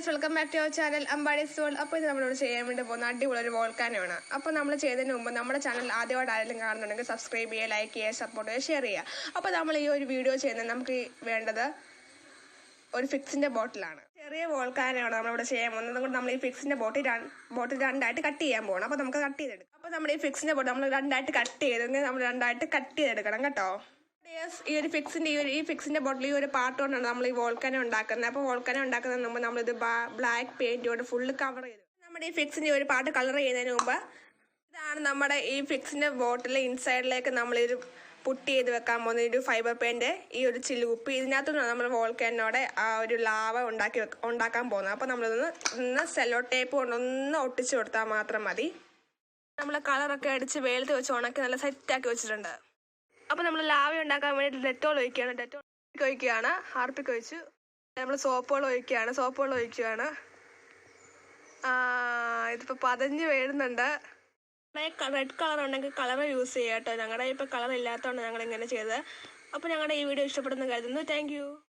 Guys, welcome back to our channel Ambadi's world. അപ്പോൾ ഇത് നമ്മളോട് ചെയ്യാൻ വേണ്ടി പോകുന്ന അടിപൊളി ഒരു വോൾക്കാനോയാണ്. അപ്പോൾ നമ്മൾ ചെയ്തതിന് മുമ്പ് നമ്മുടെ ചാനൽ ആദ്യമായിട്ട് ആരെങ്കിലും കാണുന്നുണ്ടെങ്കിൽ സബ്സ്ക്രൈബ് ചെയ്യുക, ലൈക്ക് ചെയ്യുക, സപ്പോർട്ട് ചെയ്യുക, ഷെയർ ചെയ്യുക. അപ്പോൾ നമ്മൾ ഈ ഒരു വീഡിയോ ചെയ്യുന്നത് നമുക്ക് വേണ്ടത് ഒരു ഫിക്സിൻ്റെ ബോട്ടിലാണ്. ചെറിയ വോൾക്കാനോയാണ് നമ്മളിവിടെ ചെയ്യാൻ പോകുന്നത്. അതുകൊണ്ട് നമ്മൾ ഈ ഫിക്സിൻ്റെ ബോട്ടിൽ രണ്ടായിട്ട് കട്ട് ചെയ്യാൻ പോകണം. അപ്പോൾ നമുക്ക് കട്ട് ചെയ്തെടുക്കാം. അപ്പോൾ നമ്മുടെ ഈ ഫിക്സിൻ്റെ ബോട്ടിൽ നമ്മൾ രണ്ടായിട്ട് കട്ട് ചെയ്തെടുക്കണം കേട്ടോ. ഈ ഒരു ഫിക്സിന്റെ ബോട്ടിൽ ഈ ഒരു പാർട്ട് കൊണ്ടാണ് നമ്മൾ ഈ വോൾക്കാനോ ഉണ്ടാക്കുന്നത്. അപ്പോൾ വോൾക്കാനോ ഉണ്ടാക്കുന്നതിന് മുമ്പ് നമ്മളിത് ബ്ലാക്ക് പെയിന്റ് കൊണ്ട് ഫുള്ള് കവർ ചെയ്തു. നമ്മുടെ ഈ ഫിക്സിന്റെ ഒരു പാർട്ട് കളർ ചെയ്യുന്നതിന് മുമ്പ് ഇതാണ് നമ്മുടെ ഈ ഫിക്സിന്റെ ബോട്ടിൽ ഇൻസൈഡിലേക്ക് നമ്മളിത് പുട്ടി ചെയ്ത് വെക്കാൻ പോകുന്ന ഒരു ഫൈബർ പെയിന്റ്, ഈ ഒരു ചില്ലുകുപ്പി. ഇതിനകത്തുനിന്നാണ് നമ്മൾ വോൾക്കാനോടെ ആ ഒരു ലാവ ഉണ്ടാക്കാൻ പോകുന്നത്. അപ്പോൾ നമ്മളിതൊന്ന് സെല്ലോ ടേപ്പ് കൊണ്ടൊന്ന് ഒട്ടിച്ചു കൊടുത്താൽ മാത്രം മതി. നമ്മൾ കളറൊക്കെ അടിച്ച് വെയിലത്ത് വെച്ച് ഉണക്കി നല്ല സെറ്റാക്കി വെച്ചിട്ടുണ്ട്. അപ്പോൾ നമ്മൾ ലാവ ഉണ്ടാക്കാൻ വേണ്ടിയിട്ട് ഡെറ്റോൾ ഒഴിക്കുകയാണ്. ഹാർപ്പിക്ക് ഒഴിച്ച് നമ്മൾ സോപ്പുകൾ ഒഴിക്കുകയാണ്. ഇതിപ്പോൾ പതഞ്ഞ് വീഴുന്നുണ്ട്. റെഡ് കളർ ഉണ്ടെങ്കിൽ കളർ യൂസ് ചെയ്യാം കേട്ടോ. ഞങ്ങളുടെ ഇപ്പോൾ കളർ ഇല്ലാത്തതുകൊണ്ട് ഞങ്ങളിങ്ങനെ ചെയ്തത്. അപ്പോൾ ഞങ്ങളുടെ ഈ വീഡിയോ ഇഷ്ടപ്പെടുന്ന കരുതുന്നു. Thank you.